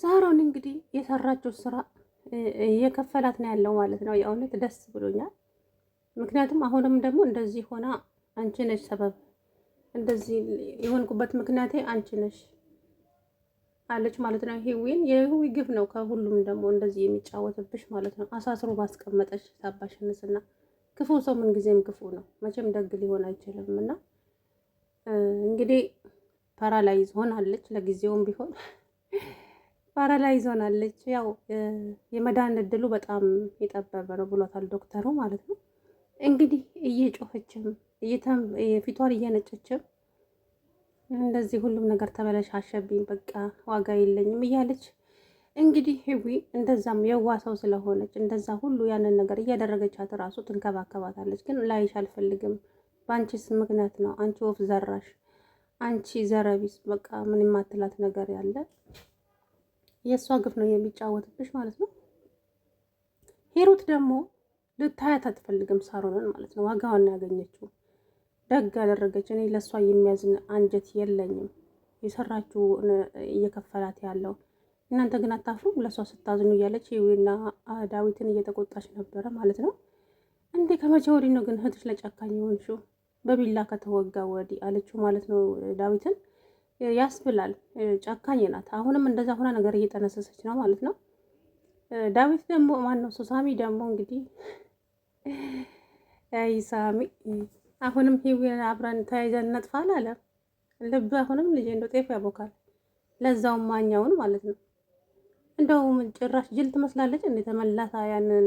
ሳሮን እንግዲህ የሰራችው ስራ እየከፈላት ነው ያለው ማለት ነው። የእውነት ደስ ብሎኛል። ምክንያቱም አሁንም ደግሞ እንደዚህ ሆና አንቺ ነሽ ሰበብ፣ እንደዚህ የሆንኩበት ምክንያቴ አንቺ ነሽ አለች ማለት ነው። ሂዊን የሂዊ ግፍ ነው ከሁሉም ደግሞ እንደዚህ የሚጫወትብሽ ማለት ነው። አሳስሮ ባስቀመጠሽ ታባሽንስና ክፉ ሰው ምን ጊዜም ክፉ ነው፣ መቼም ደግ ሊሆን አይችልም። እና እንግዲህ ፓራላይዝ ሆናለች ለጊዜውም ቢሆን ፓራላይዝ ሆናለች። ያው የመዳን እድሉ በጣም የጠበበ ነው ብሏታል ዶክተሩ ማለት ነው። እንግዲህ እየጮኸችም ፊቷን እየነጨችም እንደዚህ ሁሉም ነገር ተበለሻሸብኝ፣ በቃ ዋጋ የለኝም እያለች እንግዲህ ሂዊ እንደዛም የዋ ሰው ስለሆነች እንደዛ ሁሉ ያንን ነገር እያደረገቻት ራሱ ትንከባከባታለች። ግን ላይሽ አልፈልግም፣ በአንቺስ ምክንያት ነው፣ አንቺ ወፍ ዘራሽ፣ አንቺ ዘረቢስ፣ በቃ ምን የማትላት ነገር ያለ የእሷ ግፍ ነው የሚጫወትብሽ ማለት ነው። ሂሩት ደግሞ ልታያት አትፈልግም ሳሮንን ማለት ነው። ዋጋዋን ያገኘችው ደግ ያደረገች። እኔ ለእሷ የሚያዝን አንጀት የለኝም። የሰራችው እየከፈላት ያለው እናንተ ግን አታፍሩም? ለእሷ ስታዝኑ እያለች ሂዊና ዳዊትን እየተቆጣች ነበረ ማለት ነው። እንዴ ከመቼ ወዲህ ነው ግን እህትሽ ለጨካኝ የሆንሽው? በቢላ ከተወጋ ወዲህ አለችው ማለት ነው ዳዊትን። ያስብላል። ጨካኝ ናት። አሁንም እንደዛ ሆና ነገር እየጠነሰሰች ነው ማለት ነው። ዳዊት ደግሞ ማነው ሳሚ ደግሞ እንግዲህ ሳሚ አሁንም ሂዊን አብረን ተያይዘን ነጥፋል አለ። ልብ አሁንም ልጄ እንደው ጤፍ ያቦካል። ለዛውም ማኛውን ማለት ነው። እንደውም ጭራሽ ጅል ትመስላለች እንዴ ተመላሳ ያንን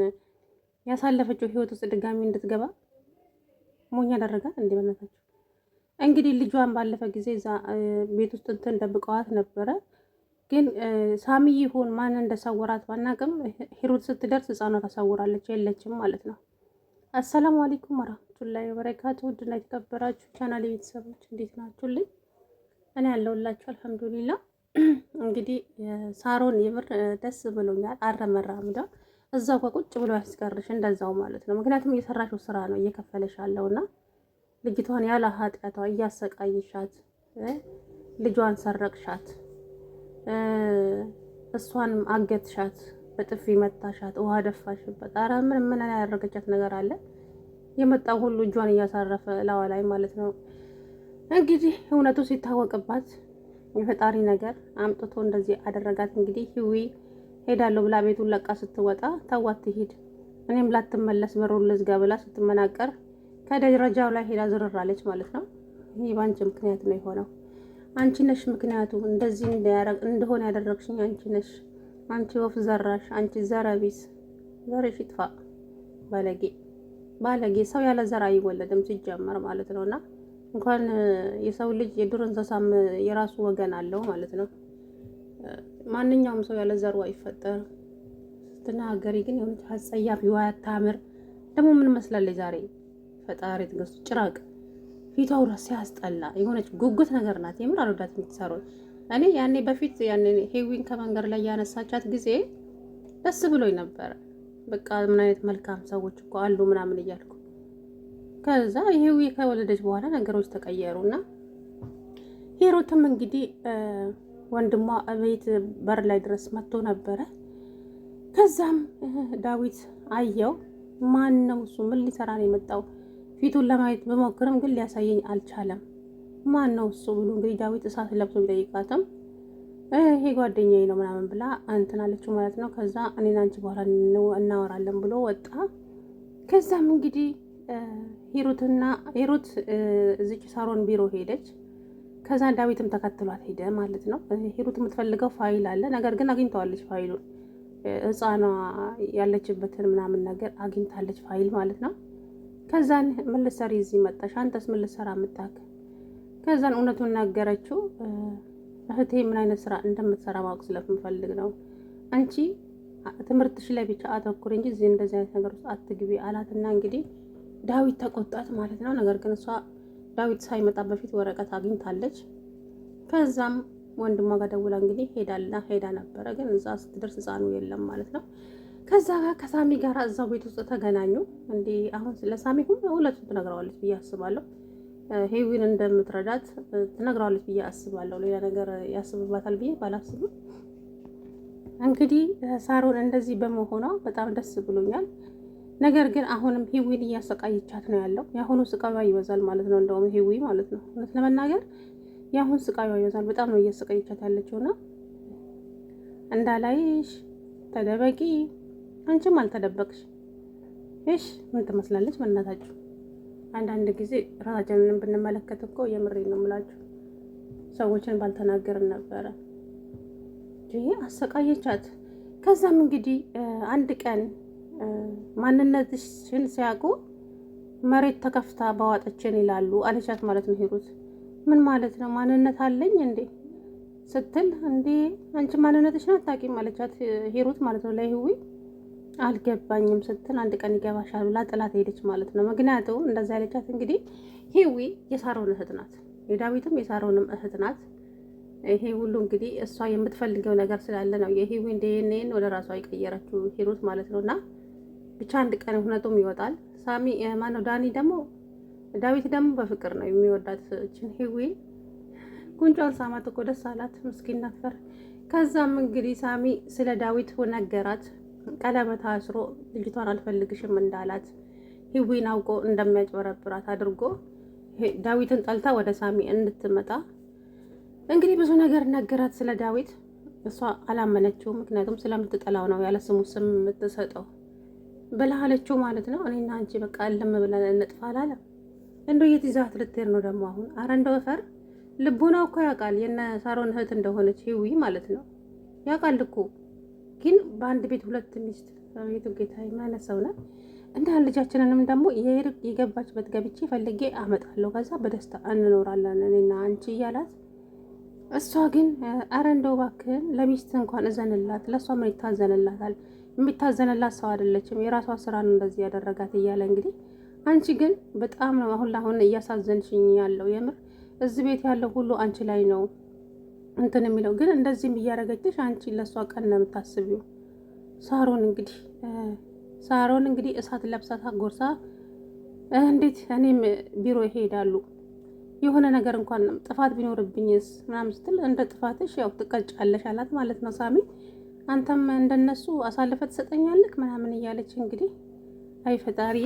ያሳለፈችው ህይወት ውስጥ ድጋሚ እንድትገባ ሞኝ ያደረጋል እንዴ በእናታችሁ። እንግዲህ ልጇን ባለፈ ጊዜ እዛ ቤት ውስጥ እንትን ደብቀዋት ነበረ። ግን ሳሚ ይሁን ማን እንደሰወራት ባናቅም ሂሩት ስትደርስ ህፃኗ ተሰውራለች፣ የለችም ማለት ነው። አሰላሙ አለይኩም ወራህመቱላሂ ወበረካቱ። ውድና የተከበራችሁ ቻናል ቤተሰቦች እንዴት ናችሁልኝ? እኔ ያለሁላችሁ አልሐምዱሊላህ። እንግዲህ ሳሮን የምር ደስ ብሎኛል። አረመራምዳ እዛው ከቁጭ ብሎ ያስቀርሽ እንደዛው ማለት ነው። ምክንያቱም እየሰራሽው ስራ ነው እየከፈለሽ ያለውና ልጅቷን ያለ ኃጢአቷ እያሰቃይሻት፣ ልጇን ሰረቅሻት፣ እሷንም አገትሻት፣ በጥፊ መታሻት፣ ውሃ ደፋሽበት። ኧረ ምን ያደረገቻት ነገር አለ? የመጣው ሁሉ እጇን እያሳረፈ ላዋ ላይ ማለት ነው። እንግዲህ እውነቱ ሲታወቅባት የፈጣሪ ነገር አምጥቶ እንደዚህ አደረጋት። እንግዲህ ሂዊ ሄዳለሁ ብላ ቤቱን ለቃ ስትወጣ ተዋት ትሂድ፣ እኔም ላትመለስ በሩን ልዝጋ ብላ ስትመናቀር ከደረጃው ላይ ሄዳ ዝርራለች ማለት ነው። ይህ በአንቺ ምክንያት ነው የሆነው። አንቺ ነሽ ምክንያቱ፣ እንደዚህ እንደሆነ ያደረግሽኝ አንቺ ነሽ። አንቺ ወፍ ዘራሽ፣ አንቺ ዘረቢስ፣ ዘርሽ ይጥፋ። ባለጌ ሰው ያለ ዘር አይወለድም ሲጀመር ማለት ነውና እንኳን የሰው ልጅ የዱር እንስሳም የራሱ ወገን አለው ማለት ነው። ማንኛውም ሰው ያለ ዘሩ አይፈጠርም። ስትናገሪ ግን የሆነች አጸያፊ ወይ አታምር። ደግሞ ምን መስላለች ዛሬ? ፈጣሪ ትገስቱ ጭራቅ ፊቷ ራስ ሲያስጠላ የሆነች ጉጉት ነገር ናት። የምር አልወዳት የምትሰሩት። እኔ ያኔ በፊት ያኔ ሂዊን ከመንገድ ላይ ያነሳቻት ጊዜ ደስ ብሎኝ ነበረ። በቃ ምን አይነት መልካም ሰዎች እኮ አሉ ምናምን እያልኩ ከዛ ሂዊ ከወለደች በኋላ ነገሮች ተቀየሩና ሂሩትም እንግዲህ ወንድሟ ቤት በር ላይ ድረስ መጥቶ ነበረ። ከዛም ዳዊት አየው። ማን ነው እሱ? ምን ሊሰራ ነው የመጣው? ፊቱን ለማየት በሞክርም ግን ሊያሳየኝ አልቻለም። ማን ነው እሱ ብሎ እንግዲህ ዳዊት እሳት ለብሶ ቢጠይቃትም ይሄ ጓደኛዬ ነው ምናምን ብላ እንትን አለችው ማለት ነው። ከዛ እኔና አንቺ በኋላ እናወራለን ብሎ ወጣ። ከዛም እንግዲህ ሂሩት እዚች ሳሮን ቢሮ ሄደች። ከዛ ዳዊትም ተከትሏት ሄደ ማለት ነው። ሂሩት የምትፈልገው ፋይል አለ፣ ነገር ግን አግኝተዋለች ፋይሉን። ህፃኗ ያለችበትን ምናምን ነገር አግኝታለች ፋይል ማለት ነው። ከዛን ምን ልትሰሪ እዚህ መጣሽ? አንተስ ምን ልትሰራ መጣክ? ከዛን እውነቱን ነገረችው። እህቴ ምን አይነት ስራ እንደምትሰራ ማወቅ ስለምፈልግ ነው። አንቺ ትምህርትሽ ላይ ብቻ አተኩሪ እንጂ እዚህ እንደዚህ አይነት ነገር ውስጥ አትግቢ አላትና እንግዲህ ዳዊት ተቆጣት ማለት ነው። ነገር ግን እሷ ዳዊት ሳይመጣ በፊት ወረቀት አግኝታለች። ከዛም ወንድሟ ጋር ደውላ እንግዲህ ሄዳ ነበረ። ግን እዛ ስትደርስ ህፃኑ የለም ማለት ነው። ከዛ ጋር ከሳሚ ጋር እዛው ቤት ውስጥ ተገናኙ። እንዴ አሁን ለሳሚ ሁለቱን ትነግረዋለች ብዬ አስባለሁ። ሂዊን እንደምትረዳት ትነግረዋለች ብዬ አስባለሁ። ሌላ ነገር ያስብባታል ብዬ ባላስብም እንግዲህ ሳሮን እንደዚህ በመሆኗ በጣም ደስ ብሎኛል። ነገር ግን አሁንም ሂዊን እያሰቃየቻት ነው ያለው። የአሁኑ ስቃዩ ይበዛል ማለት ነው። እንደውም ሂዊ ማለት ነው እውነት ለመናገር የአሁን ስቃዩ ይበዛል። በጣም ነው እያሰቃየቻት ያለችውና እንዳላይሽ ተደበቂ፣ አንቺም አልተደበቅሽ። እሽ ምን ትመስላለች በእናታችሁ። አንዳንድ ጊዜ ራሳችንን ብንመለከት እኮ የምሬን ነው የምላችሁ ሰዎችን ባልተናገርን ነበረ። ይሄ አሰቃየቻት። ከዛም እንግዲህ አንድ ቀን ማንነትሽን ሲያውቁ መሬት ተከፍታ በዋጠችን ይላሉ አለቻት ማለት ነው ሂሩት። ምን ማለት ነው? ማንነት አለኝ እንዴ ስትል እንዴ አንቺ ማንነትሽን አታውቂም አለቻት ሂሩት ማለት ነው ለሂዊ። አልገባኝም ስትል አንድ ቀን ይገባሻል ብላ ጥላት ሄደች ማለት ነው። ምክንያቱም እንደዛ ያለቻት እንግዲህ ሂዊ የሳሮን እህት ናት፣ የዳዊትም የሳሮንም እህት ናት። ይሄ ሁሉ እንግዲህ እሷ የምትፈልገው ነገር ስላለ ነው የሂዊን ዲኤንኤን ወደ ራሷ የቀየረችው ሂሩት ማለት ነው። እና ብቻ አንድ ቀን እውነቱም ይወጣል። ሳሚ ማነው ዳኒ ደግሞ ዳዊት ደግሞ በፍቅር ነው የሚወዳት እችን ሂዊን። ጉንጯን ሳማት እኮ ደስ አላት፣ ምስኪን ነበር። ከዛም እንግዲህ ሳሚ ስለ ዳዊት ነገራት። ቀለበት አስሮ ልጅቷን አልፈልግሽም እንዳላት ሂዊን አውቆ እንደሚያጭበረብራት አድርጎ ዳዊትን ጠልታ ወደ ሳሚ እንድትመጣ እንግዲህ ብዙ ነገር ነገራት ስለ ዳዊት። እሷ አላመነችው፣ ምክንያቱም ስለምትጠላው ነው ያለ ስሙ ስም የምትሰጠው ብላለችው ማለት ነው። እኔና አንቺ በቃ እልም ብለን እንጥፋ አላለም። እንደው የት ይዛት ልትሄድ ነው ደግሞ አሁን? አረ እንደው ፈር ልቡናው እኮ ያውቃል የነ ሳሮን እህት እንደሆነች ሂዊ ማለት ነው ያውቃል እኮ። ግን በአንድ ቤት ሁለት ሚስት ቤቱ ጌታ የማነሳው ነው። እንደ ልጃችንንም ደግሞ የገባችበት ገብቼ ፈልጌ አመጣለሁ፣ ከዛ በደስታ እንኖራለን እኔና አንቺ እያላት እሷ ግን አረ እንደው እባክህን ለሚስት እንኳን እዘንላት፣ ለእሷ ምን ይታዘንላታል? የሚታዘንላት ሰው አይደለችም፣ የራሷ ስራ ነው እንደዚህ ያደረጋት እያለ እንግዲህ አንቺ ግን በጣም ነው አሁን ለአሁን እያሳዘንሽኝ ያለው። የምር እዚህ ቤት ያለው ሁሉ አንቺ ላይ ነው እንትን የሚለው፣ ግን እንደዚህም እያደረገችሽ አንቺ ለእሷ ቀን ነው የምታስቢው። ሳሮን እንግዲህ እሳት ለብሳታ ጎርሳ እንዴት እኔም ቢሮ ይሄዳሉ የሆነ ነገር እንኳን ጥፋት ቢኖርብኝስ ምናምን ስትል እንደ ጥፋትሽ ያው ትቀጫለሽ አላት ማለት ነው ሳሚ። አንተም እንደነሱ አሳልፈ ትሰጠኛለህ ምናምን እያለች እንግዲህ አይ ፈጣሪ